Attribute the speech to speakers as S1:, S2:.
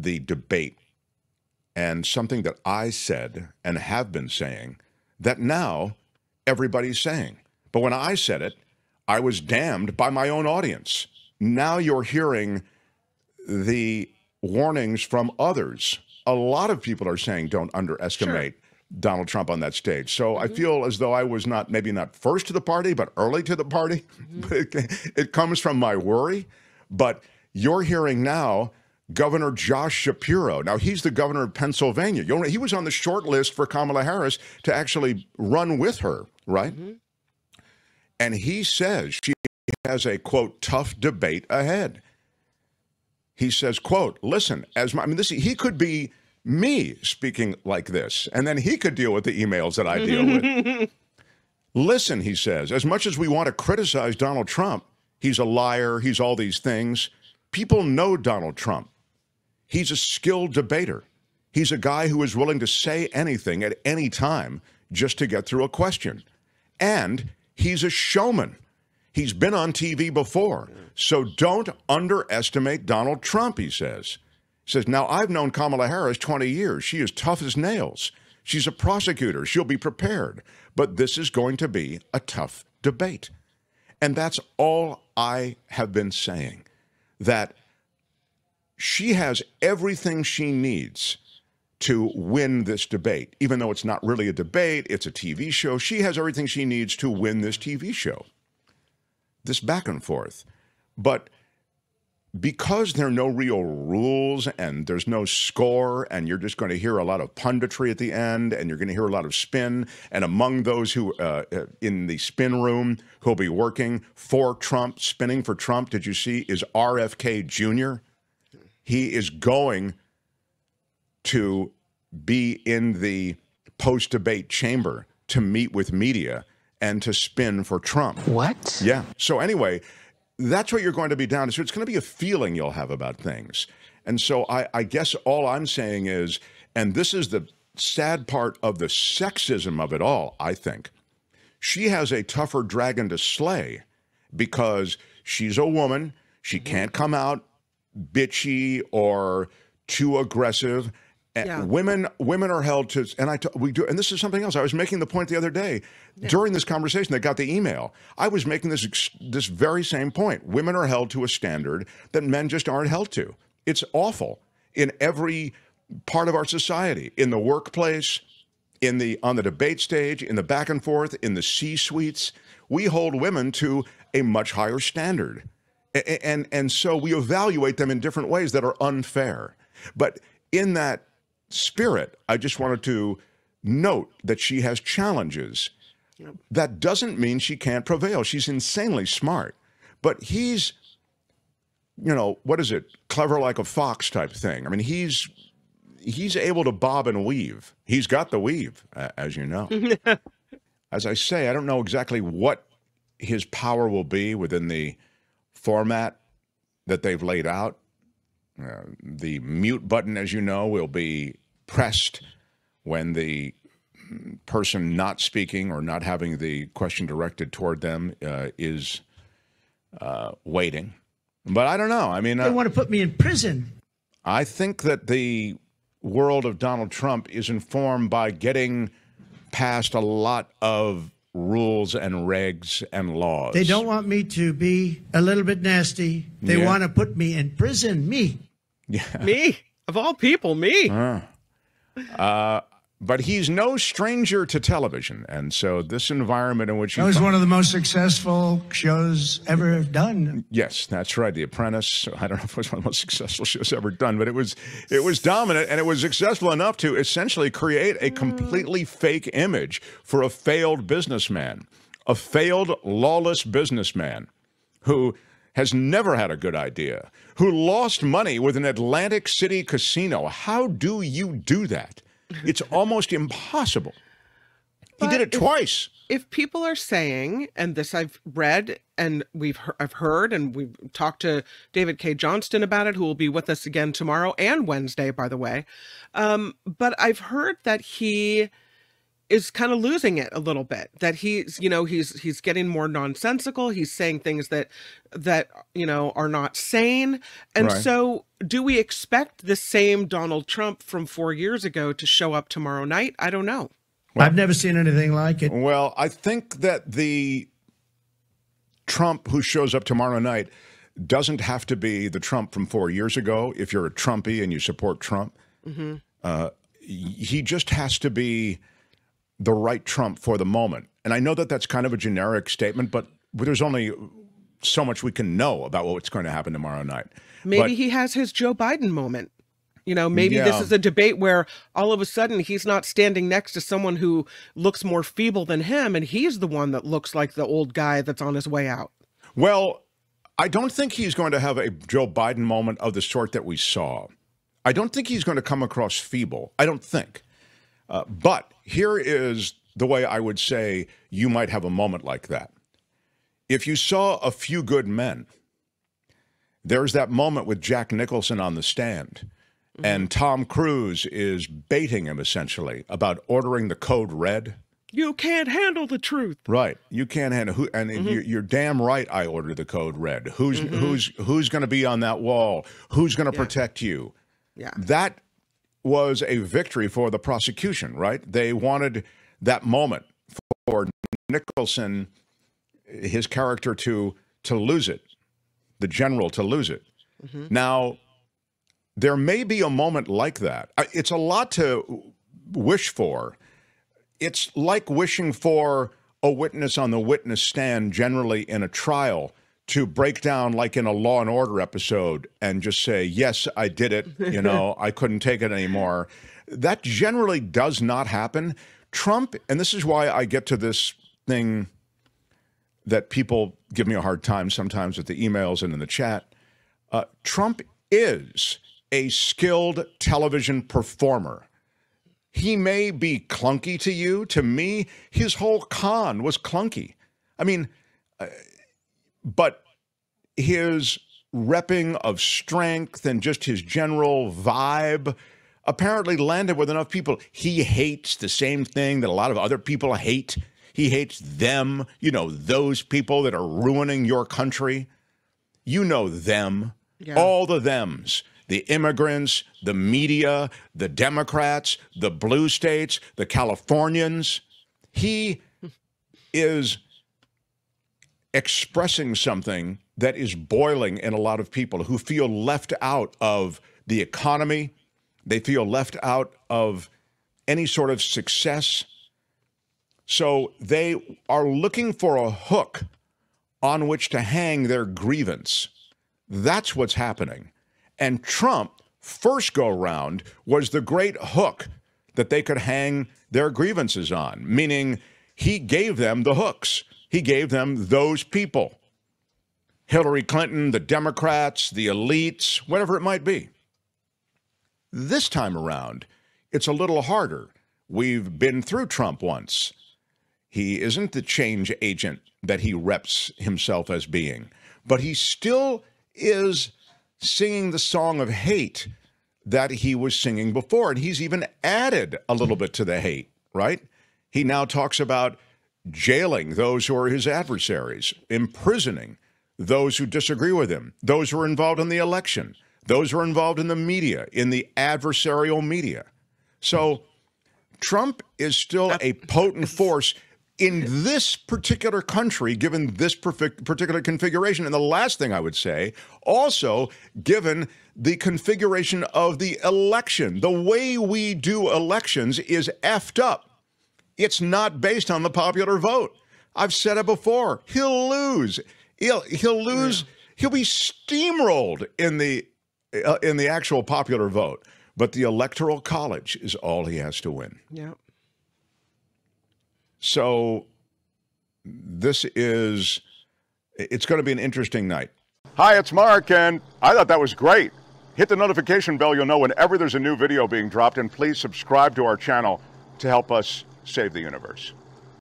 S1: the debate and something that I said and have been saying that now everybody's saying. But when I said it, I was damned by my own audience. Now you're hearing the warnings from others. A lot of people are saying don't underestimate Donald Trump on that stage. So I feel as though I was maybe not first to the party, but early to the party. It comes from my worry. But you're hearing now Governor Josh Shapiro. Now, he's the governor of Pennsylvania. He was on the short list for Kamala Harris to actually run with her, right? And he says she has a, quote, tough debate ahead. He says, quote, listen, he could be me speaking like this, and then he could deal with the emails that I deal with. Listen, he says, as much as we want to criticize Donald Trump, he's a liar, he's all these things. People know Donald Trump. He's a skilled debater. He's a guy who is willing to say anything at any time just to get through a question. And he's a showman. He's been on TV before. So don't underestimate Donald Trump, he says. He says, now, I've known Kamala Harris 20 years. She is tough as nails. She's a prosecutor. She'll be prepared. But this is going to be a tough debate. And that's all I have been saying, that she has everything she needs to win this debate. Even though it's not really a debate, it's a TV show. She has everything she needs to win this TV show, this back and forth. But because there are no real rules and there's no score, and you're just going to hear a lot of punditry at the end, and you're going to hear a lot of spin, and among those who in the spin room who'll be working for Trump, spinning for Trump, did you see, is RFK Jr.? He is going to be in the post-debate chamber to meet with media and to spin for Trump.
S2: What?
S1: Yeah. So anyway, that's what you're going to be down to. So it's going to be a feeling you'll have about things. And so I guess all I'm saying is, and this is the sad part of the sexism of it all, I think, she has a tougher dragon to slay because she's a woman. She can't come out bitchy or too aggressive. Yeah. Women are held to, and this is something else. I was making the point the other day during this conversation that got the email. I was making this very same point. Women are held to a standard that men just aren't held to. It's awful in every part of our society, in the workplace, on the debate stage, in the back and forth, in the C-suites. We hold women to a much higher standard. And so we evaluate them in different ways that are unfair. But in that spirit, I just wanted to note that she has challenges. That doesn't mean she can't prevail. She's insanely smart. But he's, what is it? Clever like a fox type thing. I mean, he's able to bob and weave. He's got the weave, as you know. As I say, I don't know exactly what his power will be within the format that they've laid out. The mute button, as you know, will be pressed when the person not speaking or not having the question directed toward them is waiting. But I don't know. I mean,
S3: they want to put me in prison.
S1: I think that the world of Donald Trump is informed by getting past a lot of rules and regs and laws.
S3: They don't want me to be a little bit nasty. They want to put me in prison. Me.
S1: Yeah.
S4: Me? Of all people, me.
S1: But he's no stranger to television. And so this environment in which he...
S3: That was one of the most successful shows ever done.
S1: Yes, that's right. The Apprentice. I don't know if it was one of the most successful shows ever done, but it was dominant, and it was successful enough to essentially create a completely fake image for a failed businessman, a failed, lawless businessman who has never had a good idea, who lost money with an Atlantic City casino. How do you do that? It's almost impossible. He did it twice.
S4: If people are saying, and this I've read and I've heard, and we've talked to David K. Johnston about it, who will be with us again tomorrow and Wednesday, by the way. But I've heard that he is kind of losing it a little bit, that he's getting more nonsensical. He's saying things that are not sane. And
S1: Right.
S4: so do we expect the same Donald Trump from 4 years ago to show up tomorrow night? I don't know.
S3: I've never seen anything like it.
S1: Well, I think that the Trump who shows up tomorrow night doesn't have to be the Trump from 4 years ago if you're a Trumpy and you support Trump. He just has to be the right Trump for the moment. And I know that that's kind of a generic statement, but there's only so much we can know about what's going to happen tomorrow night.
S4: Maybe he has his Joe Biden moment. Maybe this is a debate where all of a sudden he's not standing next to someone who looks more feeble than him, and he's the one that looks like the old guy that's on his way out.
S1: Well, I don't think he's going to have a Joe Biden moment of the sort that we saw. I don't think he's going to come across feeble. I don't think. But here is the way I would say you might have a moment like that. If you saw A Few Good Men, there's that moment with Jack Nicholson on the stand, and Tom Cruise is baiting him essentially about ordering the code red.
S4: You can't handle the truth.
S1: Right. You can't handle you're damn right I ordered the code red. Who's going to be on that wall? Who's going to protect you?
S4: Yeah.
S1: That was a victory for the prosecution, right? They wanted that moment for Nicholson, his character, to lose it, the general to lose it. Now, there may be a moment like that. It's a lot to wish for. It's like wishing for a witness on the witness stand generally in a trial to break down like in a Law and Order episode and just say, yes, I did it. I couldn't take it anymore. That generally does not happen. Trump, and this is why I get to this thing that people give me a hard time sometimes with the emails and in the chat. Trump is a skilled television performer. He may be clunky to you. To me, his whole con was clunky. I mean, but his repping of strength and just his general vibe apparently landed with enough people. He hates the same thing that a lot of other people hate. He hates them, those people that are ruining your country. Them, all the thems. The immigrants, the media, the Democrats, the blue states, the Californians. He is expressing something that is boiling in a lot of people who feel left out of the economy. They feel left out of any sort of success. So they are looking for a hook on which to hang their grievance. That's what's happening. And Trump, first go round, was the great hook that they could hang their grievances on, meaning he gave them the hooks. He gave them those people. Hillary Clinton, the Democrats, the elites, whatever it might be. This time around, it's a little harder. We've been through Trump once. He isn't the change agent that he reps himself as being, but he still is singing the song of hate that he was singing before. And he's even added a little bit to the hate, right? He now talks about jailing those who are his adversaries, imprisoning those who disagree with him, those who are involved in the election, those who are involved in the media, in the adversarial media. So Trump is still a potent force in this particular country, given this particular configuration. And the last thing I would say, also given the configuration of the election, the way we do elections is effed up. It's not based on the popular vote. I've said it before. He'll lose. He'll lose. He'll be steamrolled in the actual popular vote. But the Electoral College is all he has to win.
S4: Yeah.
S1: So it's going to be an interesting night. Hi, it's Mark, and I thought that was great. Hit the notification bell. You'll know whenever there's a new video being dropped, and please subscribe to our channel to help us save the universe.